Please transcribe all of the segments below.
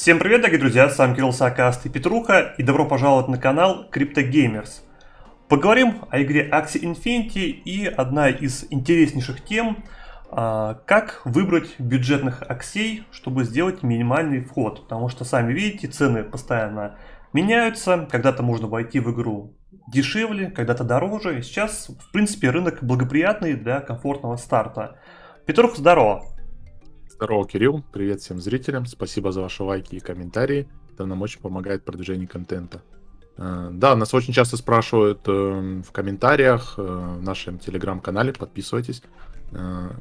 Всем привет, дорогие друзья, с вами Кирилл Саакаст и Петруха, и добро пожаловать на канал CryptoGamers. Поговорим о игре Axie Infinity и одна из интереснейших тем, как выбрать бюджетных аксей, чтобы сделать минимальный вход. Потому что, сами видите, цены постоянно меняются, когда-то можно войти в игру дешевле, когда-то дороже. И сейчас, в принципе, рынок благоприятный для комфортного старта. Петрух, здорово! Здорово, Кирилл. Привет всем зрителям. Спасибо за ваши лайки и комментарии. Это нам очень помогает в продвижении контента. Да, нас очень часто спрашивают в комментариях в нашем телеграм-канале. Подписывайтесь.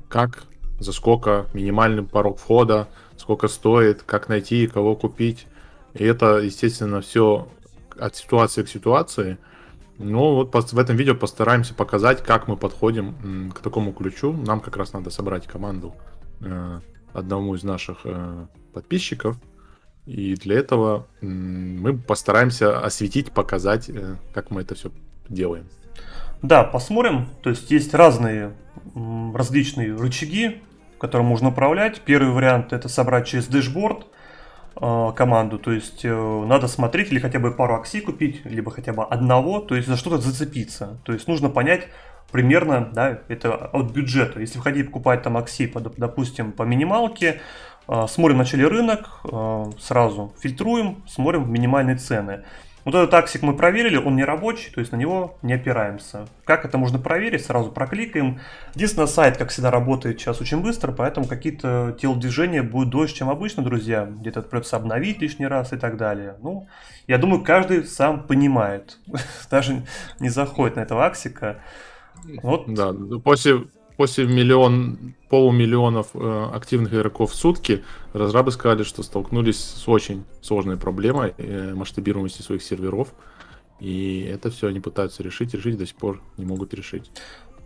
Как, за сколько минимальный порог входа, сколько стоит, как найти, кого купить. И это, естественно, все от ситуации к ситуации. Ну, вот в этом видео постараемся показать, как мы подходим к такому ключу. Нам как раз надо собрать команду одному из наших подписчиков. И для этого мы постараемся осветить, показать, как мы это все делаем. Да, посмотрим. То есть есть разные различные рычаги, которым можно управлять. Первый вариант — это собрать через дэшборд команду. То есть надо смотреть или хотя бы пару аксий купить, либо хотя бы одного, то есть за что-то зацепиться. То есть нужно понять примерно, да, это от бюджета. Если входить покупать там аксий, допустим, по минималке, смотрим вначале рынок, сразу фильтруем, смотрим минимальные цены. Вот этот аксик мы проверили, он не рабочий, то есть на него не опираемся. Как это можно проверить? Сразу прокликаем. Единственное, сайт, как всегда, работает сейчас очень быстро, поэтому какие-то телодвижения будут дольше, чем обычно, друзья. Где-то придется обновить лишний раз и так далее. Ну, я думаю, каждый сам понимает. Даже не заходит на этого аксика. Вот. Да, после полумиллионов активных игроков в сутки разрабы сказали, что столкнулись с очень сложной проблемой масштабируемости своих серверов. И это все они пытаются решить до сих пор не могут решить.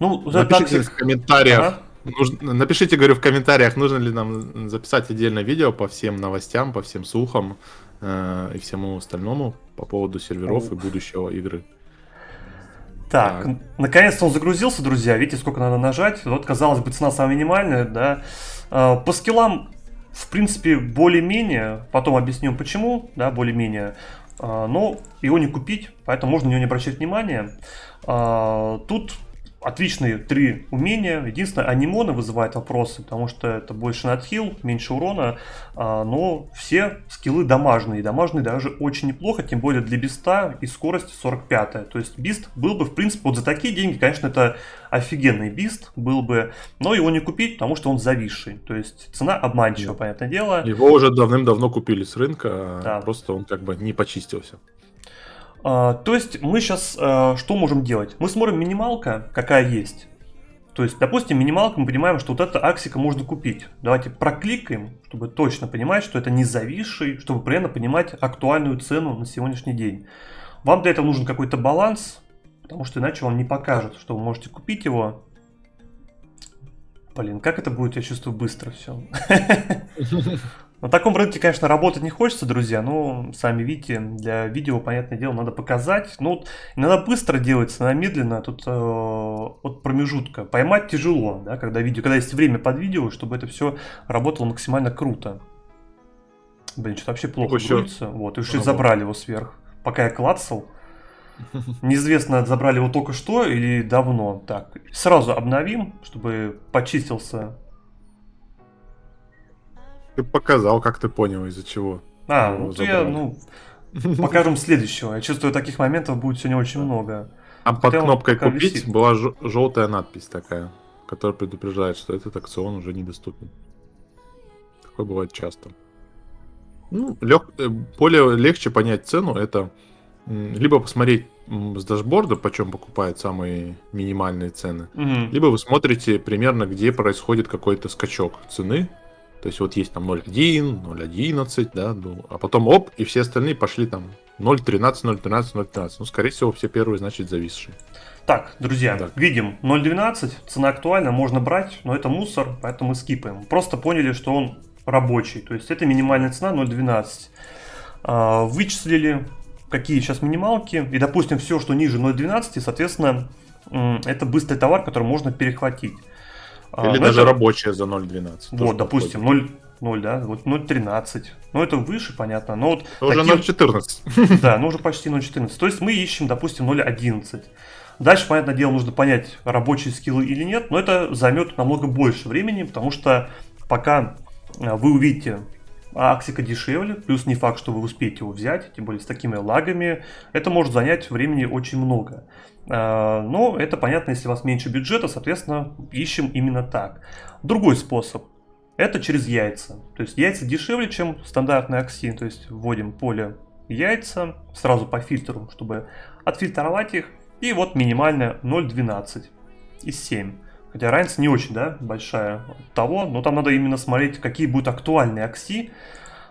Ну, напишите в комментариях. Напишите, говорю, в комментариях, нужно ли нам записать отдельное видео по всем новостям, по всем слухам и всему остальному по поводу серверов и будущего игры. Так, наконец-то он загрузился, друзья. Видите, сколько надо нажать. Вот, казалось бы, цена самая минимальная, да. По скиллам, в принципе, более-менее. Потом объясню, почему, да, более-менее. Но его не купить, поэтому можно на него не обращать внимания. Тут отличные 3 умения. Единственное, анимоны вызывают вопросы, потому что это больше на отхил, меньше урона. Но все скиллы дамажные. И дамажные даже очень неплохо, тем более для биста и скорость 45. То есть бист был бы, в принципе, вот за такие деньги, конечно, это офигенный бист был бы. Но его не купить, потому что он зависший. То есть цена обманчива, понятное дело. Его уже давным-давно купили с рынка, да. Просто он как бы не почистился. То есть мы сейчас что можем делать? Мы смотрим минималка, какая есть. То есть, допустим, минималка, мы понимаем, что вот эта аксика можно купить. Давайте прокликаем, чтобы точно понимать, что это не зависший, чтобы примерно понимать актуальную цену на сегодняшний день. Вам для этого нужен какой-то баланс, потому что иначе вам не покажет, что вы можете купить его. Блин, как это будет, я чувствую, быстро все. На таком рынке, конечно, работать не хочется, друзья, но сами видите, для видео, понятное дело, надо показать. Ну, иногда быстро делается, иногда медленно, тут от промежутка. Поймать тяжело, да, когда есть время под видео, чтобы это все работало максимально круто. Блин, что-то вообще плохо грузится. Вот, и уж забрали его сверх. Пока я клацал. Неизвестно, забрали его только что или давно. Так, сразу обновим, чтобы почистился. Ты показал, как ты понял, из-за чего. Покажем следующего. Я чувствую, таких моментов будет сегодня очень много. А под кнопкой «Купить» была желтая надпись такая, которая предупреждает, что этот акцион уже недоступен. Такое бывает часто. Ну, более легче понять цену, это либо посмотреть с дашборда, почем покупают самые минимальные цены, либо вы смотрите примерно, где происходит какой-то скачок цены. То есть вот есть там 0.1, 0.11, да, а потом оп, и все остальные пошли там 0.13, 0.13, 0.13. Ну, скорее всего, все первые, значит, зависшие. Так, друзья, видим 0.12, цена актуальна, можно брать, но это мусор, поэтому мы скипаем. Просто поняли, что он рабочий, то есть это минимальная цена 0.12. Вычислили, какие сейчас минималки, и, допустим, все, что ниже 0.12, соответственно, это быстрый товар, который можно перехватить. Или даже рабочая за 0.12. Вот, допустим, 0, 0, да, вот 0.13. Ну, это выше, понятно, но вот Это уже таким- 0.14. Да, ну уже почти 0.14. То есть мы ищем, допустим, 0.11. Дальше, понятное дело, нужно понять, рабочие скиллы или нет, но это займет намного больше времени, потому что пока вы увидите Аксика дешевле, плюс не факт, что вы успеете его взять, тем более с такими лагами, это может занять времени очень много. Но это понятно, если у вас меньше бюджета, соответственно, ищем именно так. Другой способ – это через яйца. То есть яйца дешевле, чем стандартный Акси, то есть вводим поле яйца сразу по фильтру, чтобы отфильтровать их, и вот минимальная 0.12 из 7. Хотя разница не очень, да, большая от того, но там надо именно смотреть, какие будут актуальные Акси.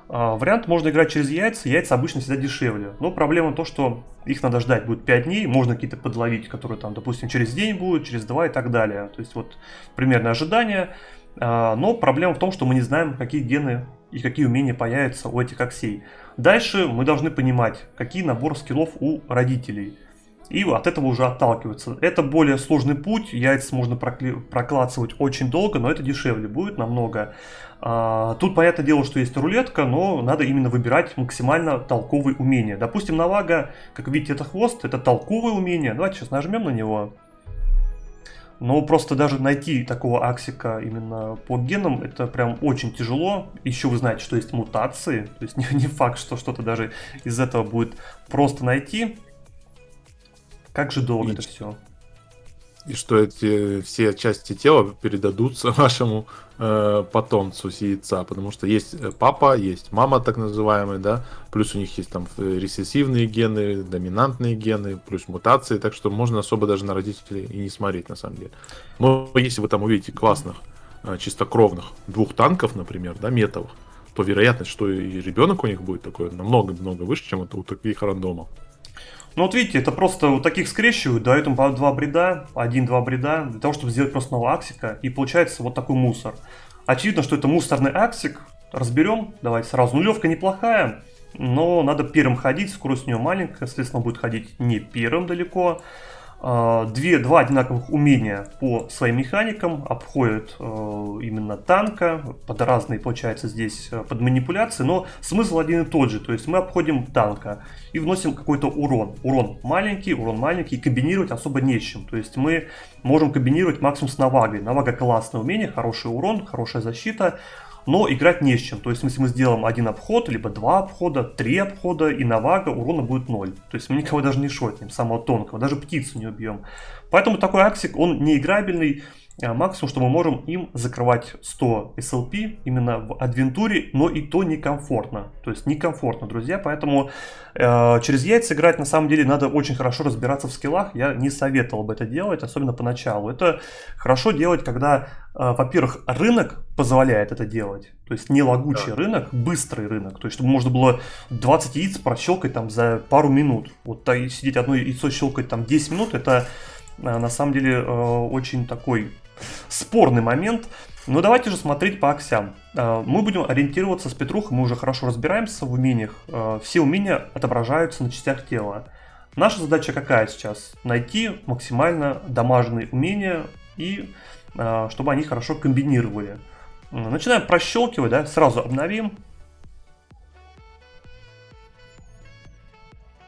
Вариант можно играть через яйца, яйца обычно всегда дешевле. Но проблема то, что их надо ждать будет 5 дней, можно какие-то подловить, которые там, допустим, через день будут, через 2 и так далее. То есть вот примерное ожидание. Но проблема в том, что мы не знаем, какие гены и какие умения появятся у этих Аксей. Дальше мы должны понимать, какие набор скиллов у родителей. И от этого уже отталкиваться. Это более сложный путь, яйца можно проклацывать очень долго, но это дешевле будет намного. Тут понятное дело, что есть рулетка, но надо именно выбирать максимально толковые умения. Допустим, Навага, как видите, это хвост, это толковое умение. Давайте сейчас нажмем на него. Но просто даже найти такого Аксика именно по генам, это прям очень тяжело. Еще вы знаете, что есть мутации, то есть не факт, что что-то даже из этого будет просто найти. Как же долго это все? И что эти все части тела передадутся вашему потомцу с яйца, потому что есть папа, есть мама так называемая, да, плюс у них есть там рецессивные гены, доминантные гены, плюс мутации, так что можно особо даже на родителей и не смотреть на самом деле. Но если вы там увидите классных, чистокровных двух танков, например, да, метовых, то вероятность, что и ребенок у них будет такой намного-много выше, чем это у таких рандомов. Ну вот видите, это просто вот таких скрещивают, дают им по 2 бреда, 1-2 бреда, для того, чтобы сделать просто нового Аксика, и получается вот такой мусор. Очевидно, что это мусорный Аксик, разберем, давайте сразу. Нулевка неплохая, но надо первым ходить, скорость у него маленькая, соответственно, будет ходить не первым далеко. Два одинаковых умения по своим механикам обходят именно танка, под разные, получается, здесь под манипуляции, но смысл один и тот же, то есть мы обходим танка и вносим какой-то урон. Урон маленький, и комбинировать особо не с чем, то есть мы можем комбинировать максимум с Навагой. Навага классное умение, хороший урон, хорошая защита, но играть не с чем. То есть, если мы сделаем один обход, либо 2 обхода, 3 обхода, и Навага урона будет 0. То есть, мы никого даже не шотнем, самого тонкого, даже птицу не убьем. Поэтому такой Аксик, он не играбельный. Максимум, что мы можем им закрывать 100 SLP именно в адвентуре, но и то некомфортно. То есть некомфортно, друзья, поэтому через яйца играть на самом деле надо очень хорошо разбираться в скиллах. Я не советовал бы это делать, особенно поначалу. Это хорошо делать, когда, во-первых, рынок позволяет это делать. То есть не лагучий рынок, быстрый рынок. То есть чтобы можно было 20 яиц прощелкать там за пару минут. Вот сидеть одно яйцо щелкать там 10 минут, это на самом деле очень такой спорный момент. Но давайте же смотреть по аксям. Мы будем ориентироваться с Петрухой, мы уже хорошо разбираемся в умениях. Все умения отображаются на частях тела. Наша задача какая сейчас? Найти максимально дамажные умения и чтобы они хорошо комбинировали. Начинаем прощелкивать, да, сразу обновим.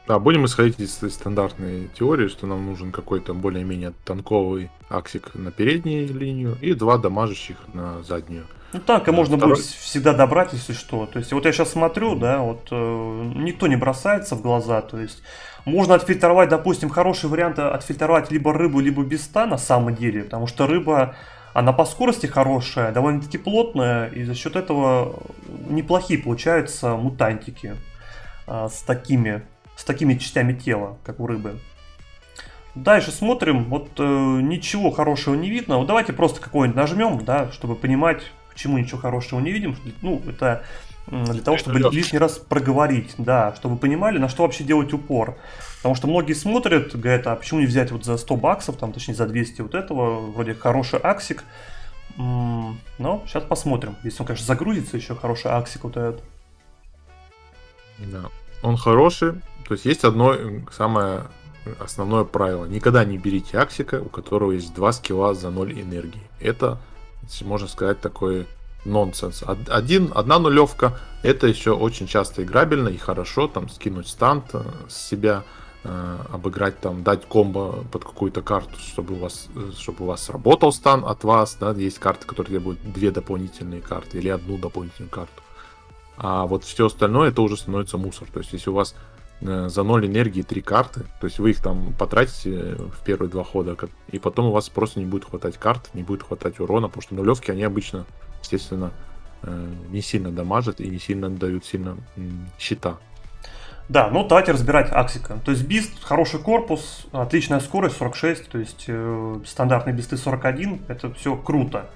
Да, будем исходить из стандартной теории, что нам нужен какой-то более-менее танковый Аксик на переднюю линию и 2 дамажащих на заднюю. Ну, танка можно будет всегда добрать, если что. То есть, вот я сейчас смотрю, да, вот никто не бросается в глаза. То есть, можно отфильтровать, допустим, хороший вариант отфильтровать либо рыбу, либо беста на самом деле. Потому что рыба, она по скорости хорошая, довольно-таки плотная. И за счет этого неплохие получаются мутантики с такими частями тела, как у рыбы. Дальше смотрим, вот ничего хорошего не видно. Вот давайте просто какой-нибудь нажмем, да, чтобы понимать, почему ничего хорошего не видим. Ну, это для того, чтобы лишний раз проговорить, да, чтобы вы понимали, на что вообще делать упор. Потому что многие смотрят, говорят, а почему не взять вот за 100 баксов, там, точнее за 200 вот этого, вроде хороший Аксик. Но сейчас посмотрим, если он, конечно, загрузится еще, хороший Аксик вот этот. Да, он хороший. То есть есть одно самое основное правило. Никогда не берите Аксика, у которого есть 2 скилла за 0 энергии. Это, можно сказать, такой нонсенс. Одна нулевка это еще очень часто играбельно и хорошо, там скинуть стант с себя, обыграть там, дать комбо под какую-то карту, чтобы у вас сработал стан от вас, да, есть карты, которые требуют 2 дополнительные карты или 1 дополнительную карту. А вот все остальное это уже становится мусор. То есть, если у вас за 0 энергии 3 карты, то есть вы их там потратите в первые 2 хода, и потом у вас просто не будет хватать карт, не будет хватать урона, потому что нулевки, они обычно, естественно, не сильно дамажат и не сильно дают щита. Да, ну давайте разбирать Аксика. То есть бист, хороший корпус, отличная скорость 46, то есть стандартные бисты 41, это все круто.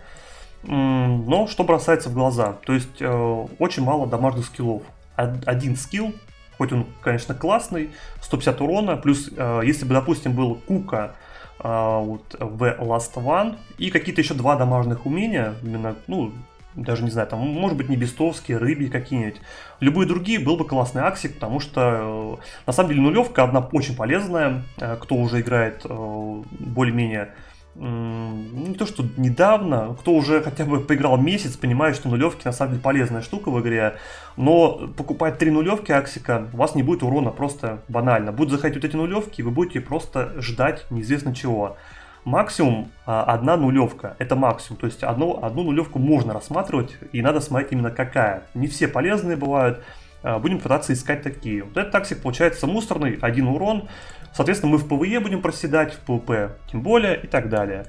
Но что бросается в глаза? То есть очень мало дамажных скиллов. Один скилл, хоть он, конечно, классный, 150 урона, плюс если бы, допустим, был Кука вот, в Last One и какие-то еще 2 дамажных умения, именно, ну, даже не знаю, там, может быть, не бестовские, рыбьи какие-нибудь. Любые другие был бы классный Аксик, потому что, на самом деле, нулевка одна очень полезная, кто уже играет более-менее, не то что недавно, кто уже хотя бы поиграл месяц, понимает, что нулевки на самом деле полезная штука в игре, но покупать 3 нулевки Аксика, у вас не будет урона просто банально. Будут заходить вот эти нулевки, и вы будете просто ждать неизвестно чего. Максимум 1 нулевка, это максимум, то есть одну нулевку можно рассматривать, и надо смотреть именно какая. Не все полезные бывают, будем пытаться искать такие. Вот этот Аксик получается мусорный, 1 урон, соответственно мы в ПВЕ будем проседать, в ПВП тем более и так далее.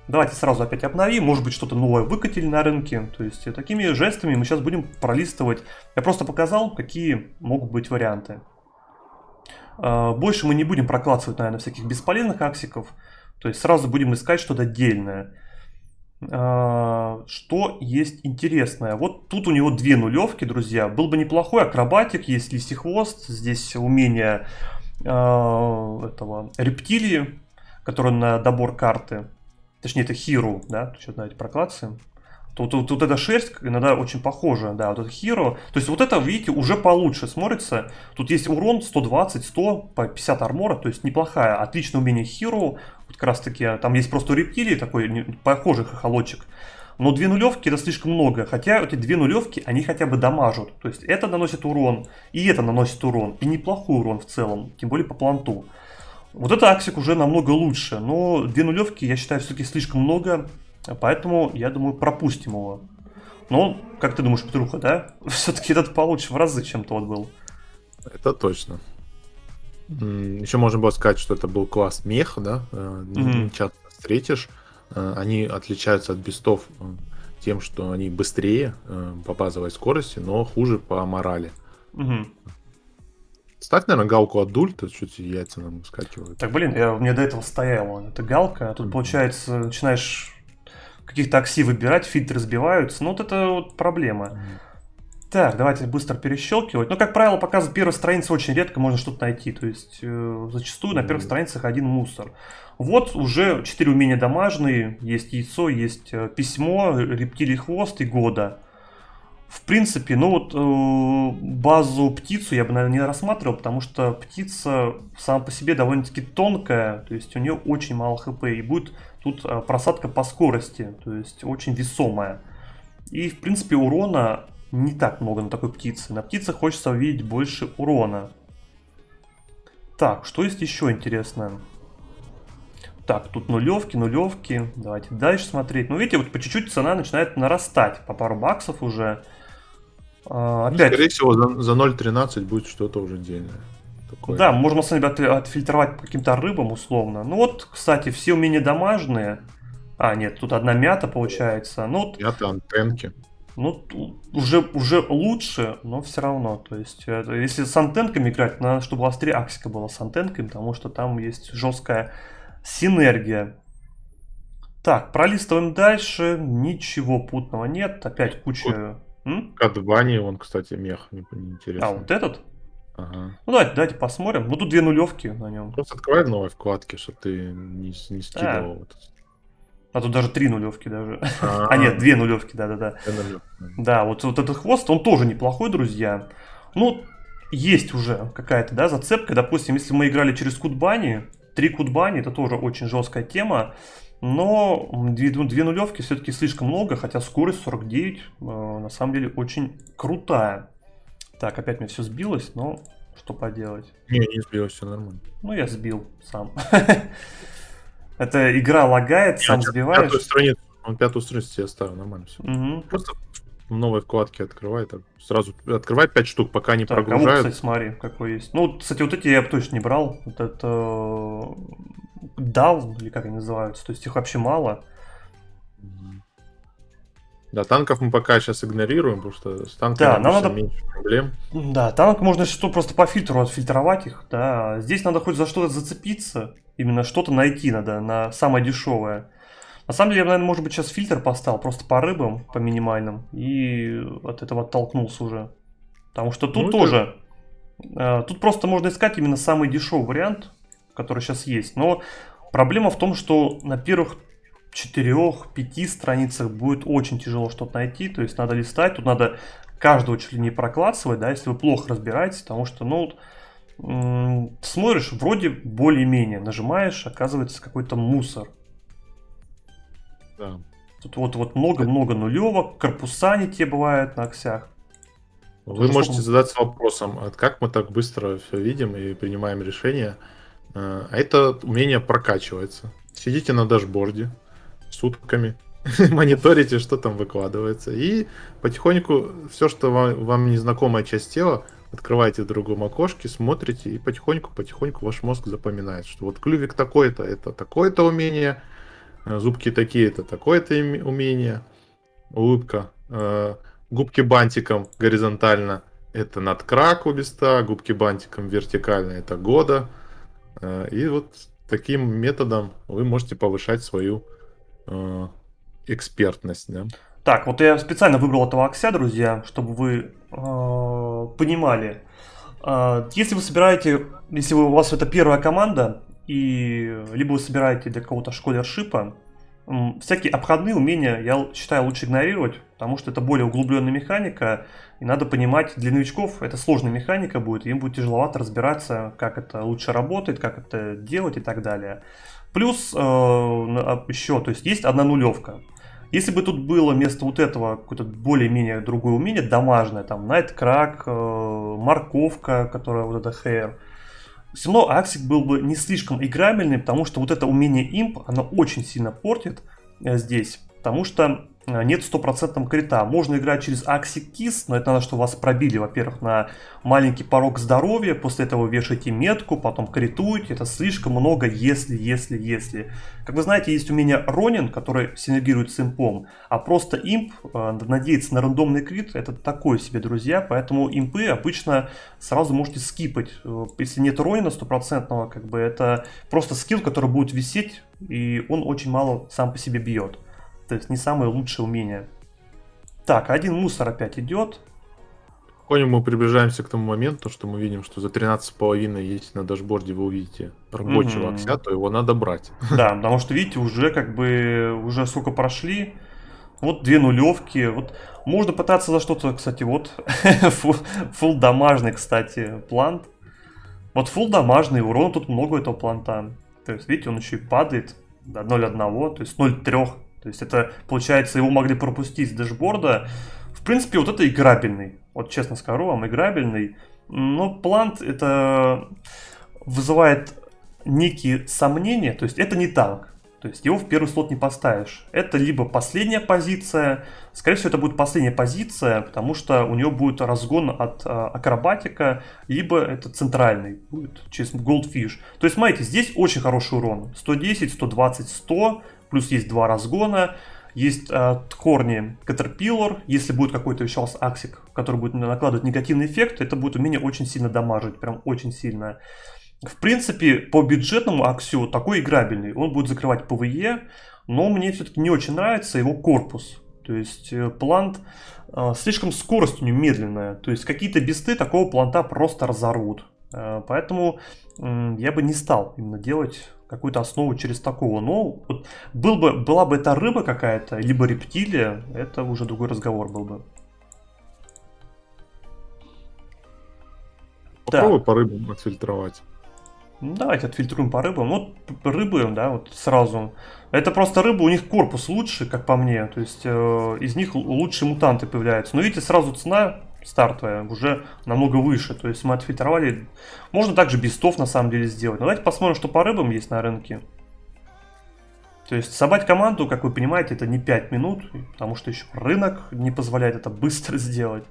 Давайте сразу опять обновим, может быть что-то новое выкатили на рынке, то есть такими жестами мы сейчас будем пролистывать. Я просто показал, какие могут быть варианты. Больше мы не будем прокладывать, наверное, всяких бесполезных Аксиков. То есть сразу будем искать что-то отдельное. Что есть интересное? Вот тут у него 2 нулевки, друзья. Был бы неплохой акробатик, есть лисий хвост. Здесь умение этого рептилии, который на добор карты. Точнее, это Hero, да? Что-то, знаете, прокладываем. Тут эта шерсть иногда очень похожа, да, вот это Hero. То есть вот это, видите, уже получше смотрится. Тут есть урон 120, 100, по 50 армора, то есть неплохая, отличное умение Hero. Вот как раз таки, там есть просто у рептилии такой похожий хохолочек. Но 2 нулевки это слишком много, хотя эти 2 нулевки, они хотя бы дамажат. То есть это наносит урон, и это наносит урон, и неплохой урон в целом, тем более по планту. Вот этот Аксик уже намного лучше, но 2 нулевки я считаю все-таки слишком много. Поэтому, я думаю, пропустим его. Но, как ты думаешь, Петруха, да? Все-таки этот получше в разы, чем тот был. Это точно. Еще можно было сказать, что это был класс мех, да? Не часто встретишь. Они отличаются от бестов тем, что они быстрее по базовой скорости, но хуже по морали. Ставь, наверное, галку от дульта, чуть яйца нам выскакивают. Так, блин, мне до этого стояла эта галка, а тут, получается, начинаешь каких-то акси выбирать, фильтры сбиваются. Ну, вот это вот проблема. Так, давайте быстро перещелкивать. Ну, как правило, показывает первой странице очень редко можно что-то найти. То есть, зачастую на первых страницах один мусор. Вот уже 4 умения дамажные. Есть яйцо, есть письмо, рептилий хвост и года. В принципе, ну вот базу птицу я бы, наверное, не рассматривал, потому что птица сама по себе довольно-таки тонкая, то есть у нее очень мало хп, и будет тут просадка по скорости, то есть очень весомая. И, в принципе, урона не так много на такой птице. На птице хочется увидеть больше урона. Так, что есть еще интересное? Так, тут нулевки. Давайте дальше смотреть. Ну, видите, вот по чуть-чуть цена начинает нарастать. По пару баксов уже. Опять. Скорее всего, за 0.13 будет что-то уже дельное. Такое. Да, можно с вами отфильтровать по каким-то рыбам условно. Ну вот, кстати, все умения дамажные. А, нет, тут одна мята получается. Ну, мята, антенки. Ну, уже лучше, но все равно. То есть, если с антенками играть, надо, чтобы у вас 3 Аксика было с антенками, потому что там есть жесткая синергия. Так, пролистываем дальше. Ничего путного нет. Опять куча... Кадвани, он, кстати, мех, неинтересно. А, вот этот? Ага. Ну, давайте посмотрим. Ну, тут 2 нулевки на нем. Просто открывай в новой вкладке, чтобы ты не скидывал. А тут даже 3 нулевки даже. А нет, 2 нулевки, да-да-да. Да, вот этот хвост, он тоже неплохой, друзья. Ну, есть уже какая-то, да, зацепка. Допустим, если мы играли через Кутбани, 3 Кутбани, это тоже очень жесткая тема. Но две нулевки все-таки слишком много, хотя скорость 49 на самом деле очень крутая. Так, опять мне все сбилось, но что поделать. Не сбилось, все нормально. Ну, я сбил сам. Эта игра лагает, сам сбиваешь. Пятую страницу тебе оставил, нормально все. Мгм. Просто в новой вкладке открывай, так сразу открывай 5 штук, пока не Так, а вот, прогружают. кстати, смотри, какой есть. Ну, вот, кстати, вот эти я бы точно не брал. Вот это Down, или как они называются. То есть их вообще мало. Мгм. Да, танков мы пока сейчас игнорируем, потому что с танками Да, нам обычно надо... меньше проблем. Да, танк можно что просто по фильтру отфильтровать их, да. Здесь надо хоть за что-то зацепиться, именно что-то найти надо на самое дешевое. На самом деле, я бы, наверное, может быть, сейчас фильтр поставил просто по рыбам, по минимальным, и от этого оттолкнулся уже. Потому что тут Ну, тоже, тут просто можно искать именно самый дешевый вариант, который сейчас есть. Но проблема в том, что на первых 4-5 страницах будет очень тяжело что-то найти, то есть надо листать, тут надо каждого чуть ли не проклацывать, да, если вы плохо разбираетесь, потому что, ну, смотришь, вроде более-менее, нажимаешь, оказывается какой-то мусор. да. Тут вот много-много нулевок, корпуса не те бывают на аксях. Вы Уже можете сколько- задаться вопросом, как мы так быстро все видим и принимаем решения. А это умение прокачивается. Сидите на дашборде сутками, мониторите, что там выкладывается, и потихоньку все, что вам незнакомая часть тела, открываете в другом окошке, смотрите, и потихоньку ваш мозг запоминает, что вот клювик такой-то, это такое-то умение, зубки такие-то, такое-то умение, улыбка, губки бантиком горизонтально, это надкрак у листа, губки бантиком вертикально, это года. И вот таким методом вы можете повышать свою экспертность, да? Так, вот я специально выбрал этого акся, друзья, чтобы вы понимали. Если вы собираете, если у вас это первая команда, и либо вы собираете для кого-то школершипа, всякие обходные умения, я считаю, лучше игнорировать, потому что это более углубленная механика, и надо понимать, для новичков это сложная механика будет, им будет тяжеловато разбираться, как это лучше работает, как это делать и так далее. Плюс еще, то есть одна нулевка. Если бы тут было вместо вот этого какое-то более-менее другое умение, дамажное, там, Найткрак, морковка, которая вот это Hair, все равно Аксик был бы не слишком играбельный, потому что вот это умение имп, оно очень сильно портит здесь, потому что нет стопроцентного крита. Можно играть через Аксик Кис, но это надо, чтобы вас пробили, во-первых, на маленький порог здоровья, после этого вешаете метку, потом критуете, это слишком много если. Как вы знаете, есть умение Ронин, который синергирует с импом, а просто имп, надеяться на рандомный крит, это такое себе, друзья, поэтому импы обычно сразу можете скипать. Если нет Ронина стопроцентного, как бы это просто скилл, который будет висеть, и он очень мало сам по себе бьет. То есть не самое лучшее умение. Так, один мусор опять идет. Потихоньку мы приближаемся к тому моменту, что мы видим, что за 13,5, если на дашборде вы увидите рабочего акся, то его надо брать. Да, потому что, видите, уже как бы, уже сколько прошли. Вот две нулевки. Вот можно пытаться за что-то, кстати, вот фулл дамажный, кстати, плант. Вот фулл дамажный, урон тут много этого планта. То есть, видите, он еще и падает до 0,1, то есть 0,3. То есть это, получается, его могли пропустить с дэшборда. В принципе, вот это играбельный. Вот честно скажу вам, играбельный. Но плант это вызывает некие сомнения. То есть это не танк. То есть его в первый слот не поставишь. Это либо последняя позиция. Скорее всего, это будет последняя позиция, потому что у него будет разгон от акробатика, либо это центральный будет через Goldfish. То есть, смотрите, здесь очень хороший урон. 110, 120, 100. Плюс есть два разгона. Есть Ткорни Caterpillar. Если будет какой-то еще раз Аксик, который будет накладывать негативный эффект, это будет умение очень сильно дамажить. Прям очень сильно. В принципе, по бюджетному Аксю такой играбельный. Он будет закрывать ПВЕ, но мне все-таки не очень нравится его корпус. То есть плант слишком скорость у него медленная. То есть какие-то бисты такого планта просто разорвут. Поэтому я бы не стал именно делать какую-то основу через такого. Но вот была бы это рыба какая-то, либо рептилия, это уже другой разговор был бы. Попробуй по рыбам отфильтровать. Ну, давайте отфильтруем по рыбам. Ну, вот рыбы, да, вот сразу. Это просто рыбы, у них корпус лучше, как по мне. То есть из них лучшие мутанты появляются. Но видите, сразу цена стартовая уже намного выше. То есть мы отфильтровали. Можно также бестов на самом деле сделать. Но давайте посмотрим, что по рыбам есть на рынке. То есть собрать команду, как вы понимаете, это не 5 минут, потому что еще рынок не позволяет это быстро сделать.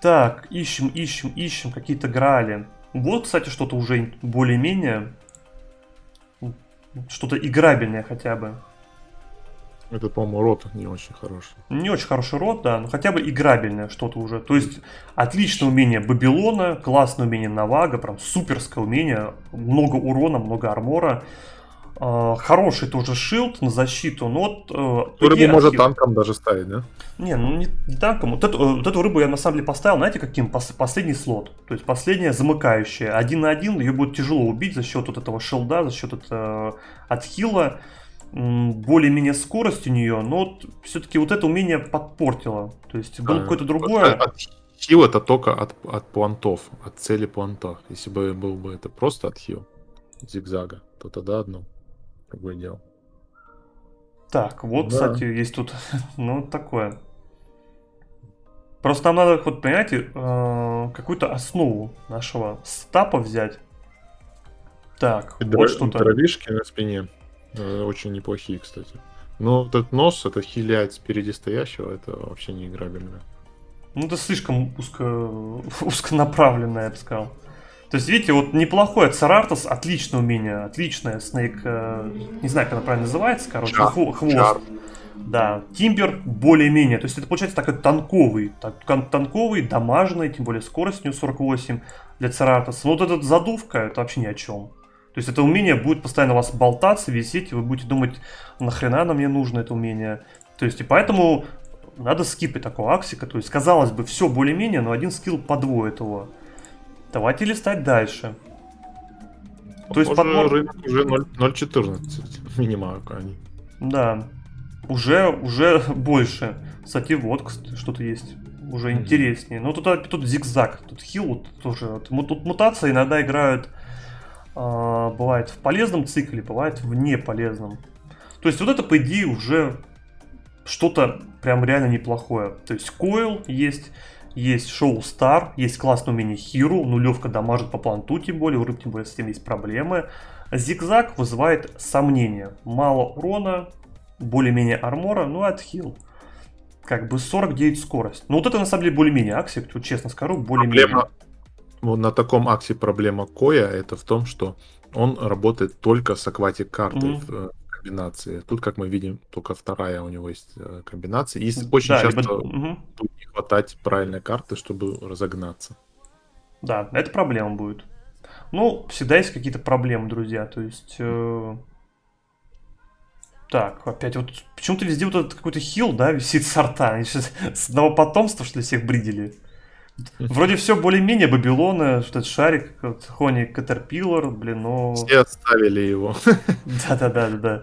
Так, ищем какие-то грали. Вот, кстати, что-то уже более-менее, что-то играбельное хотя бы. Это, по-моему, рот не очень хороший. Не очень хороший род, да, но хотя бы играбельное что-то уже. То есть отличное умение Бабилона, классное умение Навага, прям суперское умение, много урона, много армора. Хороший тоже шилд на защиту, но вот... Рыбу может танком даже ставить, да? Не, ну не танком. Вот эту рыбу я на самом деле поставил, знаете, каким? Последний слот. То есть последняя замыкающая. 1 на 1, ее будет тяжело убить за счет вот этого шилда, за счет отхила. Более-менее скорость у нее, но вот все-таки вот это умение подпортило. То есть было какое-то другое. Отхил это только от плантов, от цели планта. Если бы был бы это просто отхил зигзага, то тогда одно. Какое дело. Так, вот, Да. кстати, есть тут, ну, такое. Просто нам надо, вот, понимаете, какую-то основу нашего стапа взять. Так, вот что-то. Дровишки на спине очень неплохие, кстати. Но этот нос, это хиляет спереди стоящего, это вообще не играбельно. Ну, это слишком узконаправленное, я бы сказал. То есть, видите, вот неплохое Церартос, отличное умение, отличное Снейк, не знаю, как это правильно называется, короче, хвост. Да, Тимбер более-менее, то есть это получается такой танковый, дамажный, тем более скорость у него 48 для Цератоса. Но вот эта задувка, это вообще ни о чем. То есть это умение будет постоянно у вас болтаться, висеть, и вы будете думать, нахрена нам мне нужно это умение. То есть и поэтому надо скипать такого аксика, то есть казалось бы все более-менее, но один скилл подвоит его. Давайте листать дальше. То есть рынок уже 0.14 минималка они. Да. Уже больше. Кстати, вот что-то есть. Уже интереснее. Но тут зигзаг, тут хил вот, тоже. Тут мутации иногда играют. Бывает в полезном цикле, бывает в неполезном. То есть вот это, по идее, уже что-то прям реально неплохое. То есть койл есть. Есть Шоу Стар, есть классное умение Хиру, нулевка дамажит по планту, тем более, у рыб тем более с этим есть проблемы. Зигзаг вызывает сомнения. Мало урона, более-менее армора, ну и отхил. Как бы 49 скорость. Ну вот это на самом деле более-менее аксик, тут честно скажу, более-менее. Вот на таком аксе проблема Коя это в том, что он работает только с акватик картой в комбинации. Тут, как мы видим, только вторая у него есть комбинация. И очень часто тут не хватать правильной карты, чтобы разогнаться. Да, это проблема будет. Ну, всегда есть какие-то проблемы, друзья. То есть... Так, опять вот почему-то везде вот этот какой-то хил, да, висит сорта. Они сейчас с одного потомства, что ли, всех бридили. Вроде все более-менее Бабилона, что это шарик, Хони Катерпиллар, блин, но... Все отставили его. Да.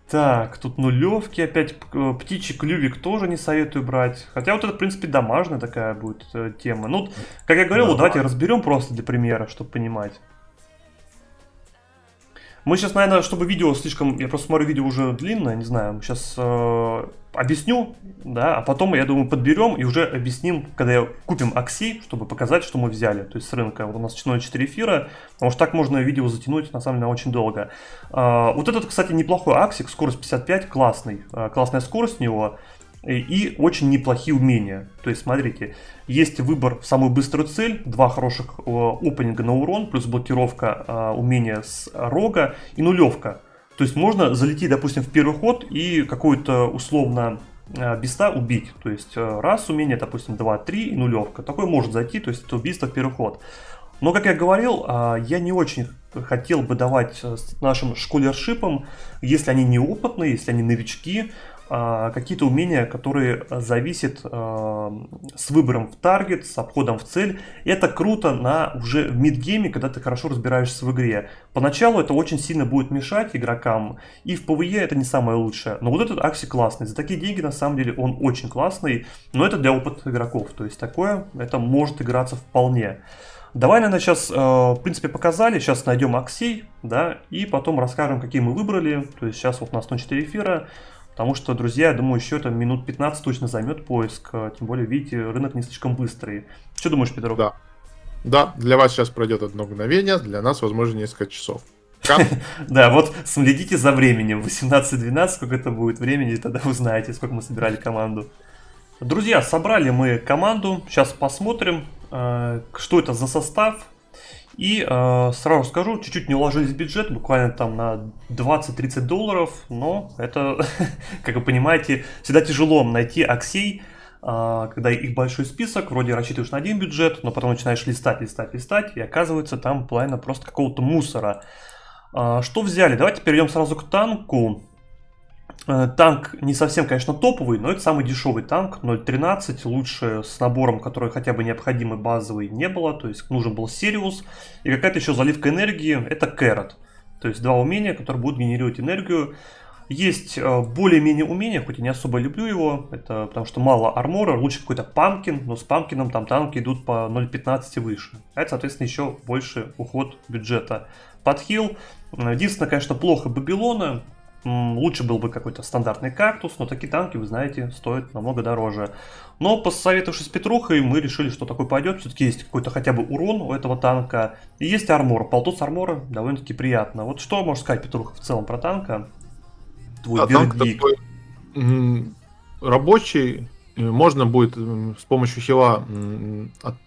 Так, тут нулевки опять, птичий клювик тоже не советую брать. Хотя вот это, в принципе, дамажная такая будет тема. Ну, как я говорил, вот давайте разберем просто для примера, чтобы понимать. Мы сейчас, наверное, чтобы видео слишком... Я просто смотрю, видео уже длинное, не знаю. Сейчас объясню, да, а потом, я думаю, подберем и уже объясним, когда купим Акси, чтобы показать, что мы взяли. То есть с рынка. Вот у нас 4 эфира, потому что так можно видео затянуть, на самом деле, на очень долго. Вот этот, кстати, неплохой Аксик, скорость 55, классный. Классная скорость у него. И очень неплохие умения. То есть, смотрите, есть выбор в самую быструю цель, 2 хороших опенинга на урон, плюс блокировка умения с рога и нулевка. То есть можно залететь, допустим, в первый ход и какую-то условно биста убить. То есть раз умение, допустим, 2, 3 и нулевка. Такое может зайти, то есть это убийство в первый ход. Но, как я говорил, я не очень хотел бы давать нашим школершипам, если они неопытные, если они новички, какие-то умения, которые зависят с выбором в таргет, с обходом в цель. Это круто на уже в мидгейме, когда ты хорошо разбираешься в игре. Поначалу это очень сильно будет мешать игрокам, и в PvE это не самое лучшее. Но вот этот Акси классный. За такие деньги, на самом деле, он очень классный, но это для опытных игроков. То есть такое, это может играться вполне. Давай, наверное, сейчас, в принципе, показали. Сейчас найдем Аксей, да, и потом расскажем, какие мы выбрали. То есть сейчас вот у нас 0,4 эфира. Потому что, друзья, я думаю, еще это минут 15 точно займет поиск. Тем более, видите, рынок не слишком быстрый. Что думаешь, Петров? Да. Да, для вас сейчас пройдет одно мгновение, для нас, возможно, несколько часов. Да, вот следите за временем. 18:12, сколько это будет времени, тогда вы знаете, сколько мы собирали команду. Друзья, собрали мы команду. Сейчас посмотрим, что это за состав. И сразу скажу, чуть-чуть не уложились в бюджет, буквально там на 20-30 долларов. Но это, как вы понимаете, всегда тяжело найти Аксей, когда их большой список, вроде рассчитываешь на один бюджет, но потом начинаешь листать, и оказывается там половина просто какого-то мусора. Что взяли? Давайте перейдем сразу к танку. Танк не совсем, конечно, топовый, но это самый дешевый танк, 0.13, лучше с набором, который хотя бы необходимый базовый не было, то есть нужен был Сириус, и какая-то еще заливка энергии, это Кэрот, то есть два умения, которые будут генерировать энергию. Есть более-менее умения, хоть и не особо люблю его, это потому что мало армора, лучше какой-то памкин, но с памкином там танки идут по 0.15 и выше. А это, соответственно, еще больше уход бюджета. Подхил. Единственное, конечно, плохо Babylon. Лучше был бы какой-то стандартный кактус, но такие танки, вы знаете, стоят намного дороже. Но посоветовавшись с Петрухой, мы решили, что такой пойдет. Все-таки есть какой-то хотя бы урон у этого танка. И есть армор. Полтос армора довольно-таки приятно. Вот что можно сказать, Петруха, в целом про танка? Твой Танк вердикт. такой рабочий. Можно будет с помощью хила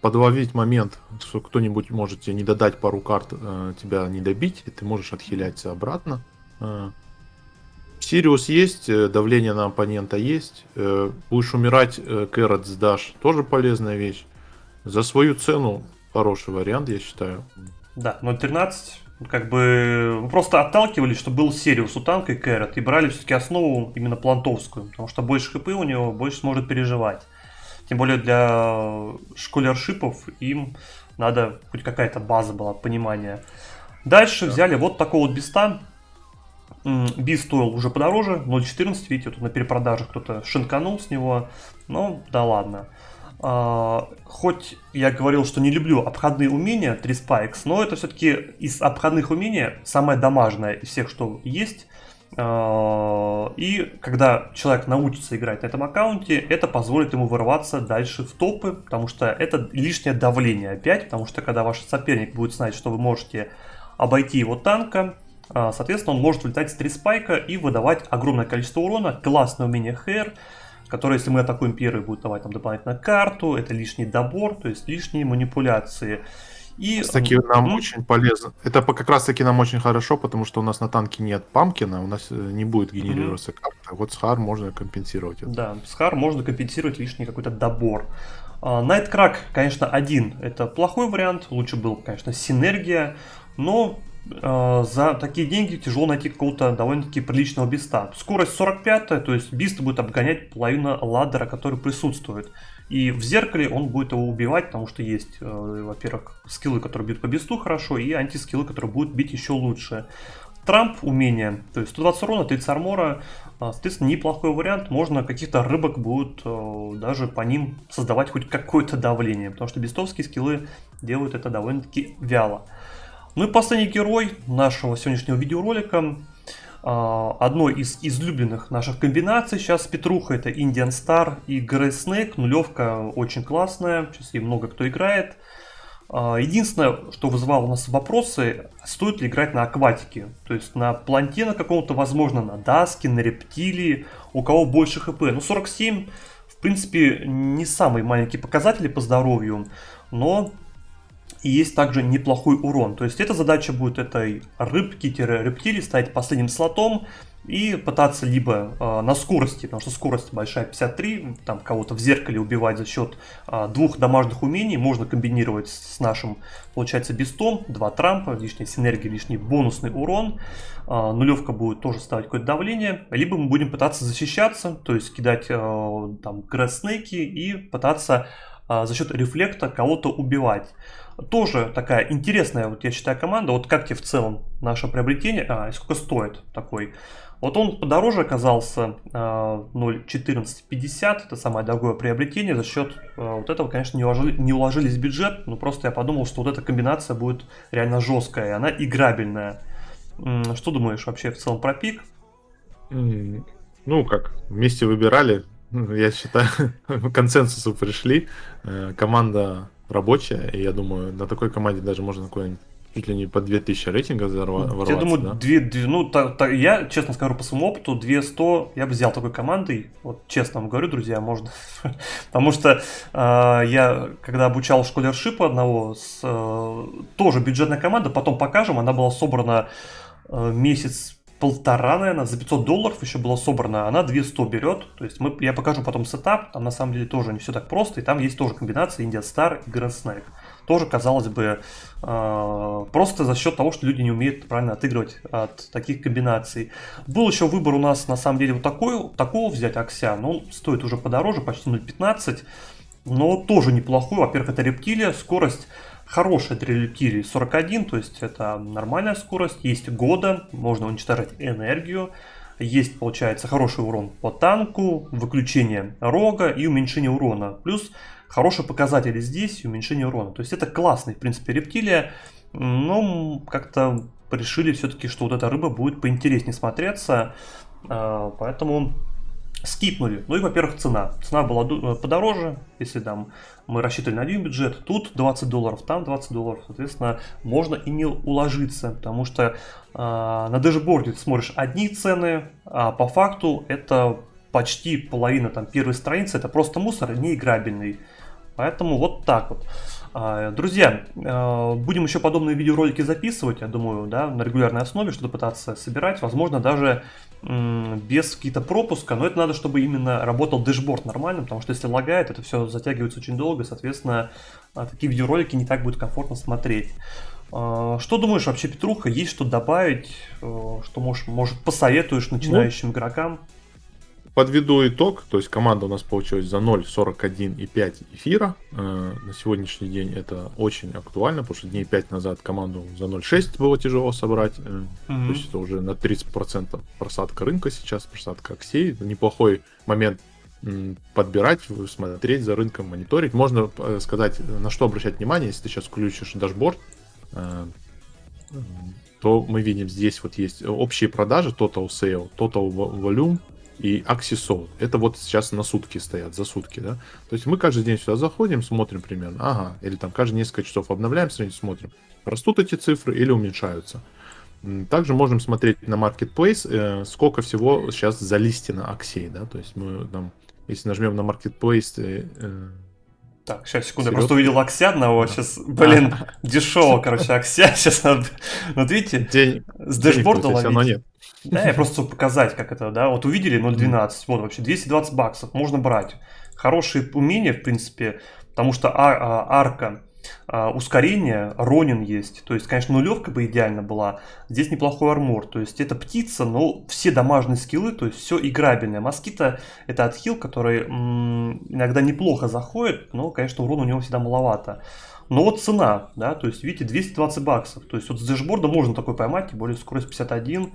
подловить момент, что кто-нибудь может тебе не додать пару карт, тебя не добить, и ты можешь отхиляться обратно. Сириус есть, давление на оппонента есть. Будешь умирать, Кэрот сдашь, тоже полезная вещь. За свою цену хороший вариант, я считаю. Да, 0.13. Как бы мы просто отталкивались, что был Сириус у танка и Кэрот, и брали все-таки основу именно плантовскую, потому что больше хп у него, больше сможет переживать. Тем более для школяршипов им надо хоть какая-то база была, понимание. Дальше взяли вот такого вот биста. Бист стоил уже подороже, 0.14, видите, тут на перепродаже кто-то шинканул с него, но да ладно. Хоть я говорил, что не люблю обходные умения 3 Spikes, но это все-таки из обходных умений самое дамажное из всех, что есть. И когда человек научится играть на этом аккаунте, это позволит ему вырваться дальше в топы, потому что это лишнее давление опять, потому что когда ваш соперник будет знать, что вы можете обойти его танка, соответственно, он может влетать с 3 спайка и выдавать огромное количество урона. Классное умение Hair, которое, если мы атакуем первый, будет давать нам дополнительно карту, это лишний добор, то есть лишние манипуляции. И Кстати, нам очень полезно. Это как раз таки нам очень хорошо, потому что у нас на танке нет памкина, у нас не будет генерироваться карта. Вот с Хар можно компенсировать это. Да, с Хар можно компенсировать лишний какой-то добор. Nightcrack, конечно, один. Это плохой вариант. Лучше был, конечно, синергия. Но за такие деньги тяжело найти какого-то довольно-таки приличного биста. Скорость 45, то есть бист будет обгонять половину ладдера, который присутствует. И в зеркале он будет его убивать, потому что есть, во-первых, скиллы, которые бьют по бисту хорошо, и антискиллы, которые будут бить еще лучше. Трамп умение, то есть 120 урона, 30 армора, соответственно, неплохой вариант. Можно каких-то рыбок будут даже по ним создавать хоть какое-то давление, потому что бистовские скиллы делают это довольно-таки вяло. Ну и последний герой нашего сегодняшнего видеоролика. Одной из излюбленных наших комбинаций сейчас с Петрухой, это Indian Star и Grey Snake. Нулевка очень классная, сейчас ей много кто играет. Единственное, что вызывало у нас вопросы, стоит ли играть на акватике. То есть на планте на каком-то, возможно, на даске, на рептилии, у кого больше хп. Ну 47, в принципе, не самые маленькие показатели по здоровью, но и есть также неплохой урон. То есть эта задача будет этой рыбки-рептилии ставить последним слотом и пытаться либо на скорости, потому что скорость большая 53, там кого-то в зеркале убивать за счет двух дамажных умений, можно комбинировать с нашим, получается, бистом, 2 трампа, лишняя синергия, лишний бонусный урон, нулевка будет тоже ставить какое-то давление, либо мы будем пытаться защищаться, то есть кидать там грэс-снейки и пытаться за счет рефлекта кого-то убивать. Тоже такая интересная, вот я считаю, команда. Вот как тебе в целом наше приобретение? И сколько стоит такой? Вот он подороже оказался, 0.1450, это самое дорогое приобретение, за счет вот этого, конечно, не уложились в бюджет, но просто я подумал, что вот эта комбинация будет реально жесткая, и она играбельная. Что думаешь вообще в целом про пик? Ну, как, вместе выбирали, я считаю, к консенсусу пришли. Команда рабочая, и я думаю, на такой команде даже можно какой-нибудь чуть ли не по 2000 рейтинга ворваться, Я думаю, да? ну, я, честно скажу, по своему опыту, 200 я бы взял такой командой. Вот честно вам говорю, друзья, можно. Потому что я, когда обучал школершипа одного, тоже бюджетная команда, потом покажем, она была собрана месяц-полтора, наверное, за $500 еще была собрана, она 200 берет. То есть я покажу потом сетап, там на самом деле тоже не все так просто, и там есть тоже комбинация Indian Star и Grand Snake. Тоже, казалось бы, просто за счет того, что люди не умеют правильно отыгрывать от таких комбинаций. Был еще выбор у нас, на самом деле, вот такого взять Акся, но он стоит уже подороже, почти 0.15, но тоже неплохой. Во-первых, это рептилия, скорость хорошая для рептилии 41, то есть это нормальная скорость, есть года, можно уничтожать энергию. Есть, получается, хороший урон по танку, выключение рога и уменьшение урона. Плюс хорошие показатели здесь и уменьшение урона. То есть это классный, в принципе, рептилия. Но как-то решили все-таки, что вот эта рыба будет поинтереснее смотреться. Поэтому скипнули. Ну и, во-первых, цена. Цена была подороже, если там мы рассчитывали на один бюджет. Тут $20, там $20. Соответственно, можно и не уложиться, потому что на дэшборде ты смотришь одни цены, а по факту это почти половина там первой страницы. Это просто мусор, неиграбельный. Поэтому вот так вот. Друзья, будем еще подобные видеоролики записывать, я думаю, да, на регулярной основе, что-то пытаться собирать, возможно, даже без каких-то пропуска, но это надо, чтобы именно работал дэшборд нормально, потому что если лагает, это все затягивается очень долго, соответственно, такие видеоролики не так будет комфортно смотреть. Что думаешь вообще, Петруха, есть что добавить, что может посоветуешь начинающим игрокам? Подведу итог, то есть команда у нас получилась за 0.41,5 эфира. На сегодняшний день это очень актуально, потому что дней 5 назад команду за 0.6 было тяжело собрать. То есть это уже на 30% просадка рынка сейчас, просадка аксей. Это неплохой момент подбирать, смотреть за рынком, мониторить. Можно сказать, на что обращать внимание, если ты сейчас включишь дашборд, то мы видим, здесь вот есть общие продажи, Total Sale, Total Volume и Axie. Это вот сейчас на сутки стоят, за сутки, да. То есть мы каждый день сюда заходим, смотрим примерно, ага, или там каждые несколько часов обновляем страницу, смотрим, растут эти цифры или уменьшаются. Также можем смотреть на Marketplace, сколько всего сейчас залистено Axie, да, то есть мы там, если нажмем на Marketplace... Так, сейчас, секунду, я просто увидел Акся одного, сейчас, блин, дешево, короче, Акся, сейчас надо, вот видите, с дэшборда ловить. Нет. Да, я просто показать, как это, да, вот увидели 0.12, вот вообще $220, можно брать. Хорошие умения, в принципе, потому что арка, ускорение, Ронин есть, то есть, конечно, нулевка бы идеально была, здесь неплохой армор, то есть это птица, но все дамажные скиллы, то есть все играбельное. Москита это отхил, который иногда неплохо заходит, но, конечно, урона у него всегда маловато. Но вот цена, да, то есть, видите, $220, то есть вот с дэшборда можно такой поймать, тем более скорость 51.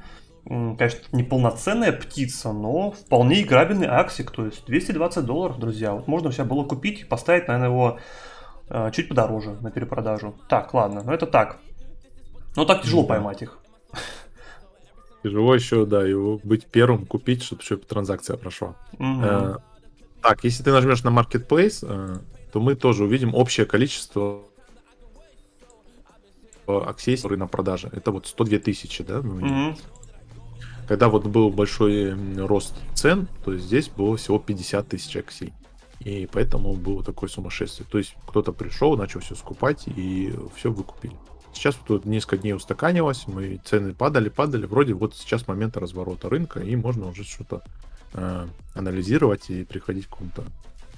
Конечно, неполноценная птица, но вполне играбельный аксик, то есть $220, друзья. Вот можно все было купить и поставить, наверное, его чуть подороже на перепродажу. Так, ладно, но это так. Но так тяжело поймать их. Тяжело еще, да, его быть первым, купить, чтобы еще транзакция прошла. Так, если ты нажмешь на Marketplace, то мы тоже увидим общее количество аксессоров на продаже. Это вот 102 тысячи, да? Когда вот был большой рост цен, то здесь было всего 50 тысяч аксей. И поэтому было такое сумасшествие. То есть кто-то пришел, начал все скупать и все выкупили. Сейчас тут несколько дней устаканилось, цены падали. Вроде вот сейчас момент разворота рынка, и можно уже что-то анализировать и приходить к какому-то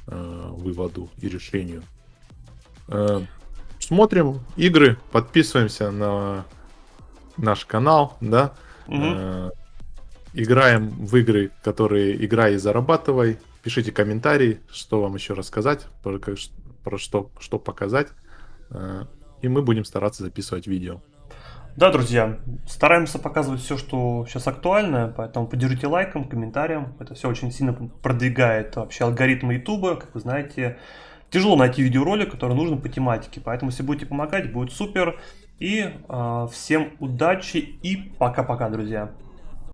выводу и решению. Смотрим игры, подписываемся на наш канал, да. Играем в игры, которые играй и зарабатывай. Пишите комментарии, что вам еще рассказать, про что показать. И мы будем стараться записывать видео. Да, друзья, стараемся показывать все, что сейчас актуально, поэтому поддержите лайком, комментарием. Это все очень сильно продвигает вообще алгоритмы YouTube. Как вы знаете, тяжело найти видеоролик, который нужен по тематике. Поэтому, если будете помогать, будет супер. И всем удачи и пока-пока, друзья.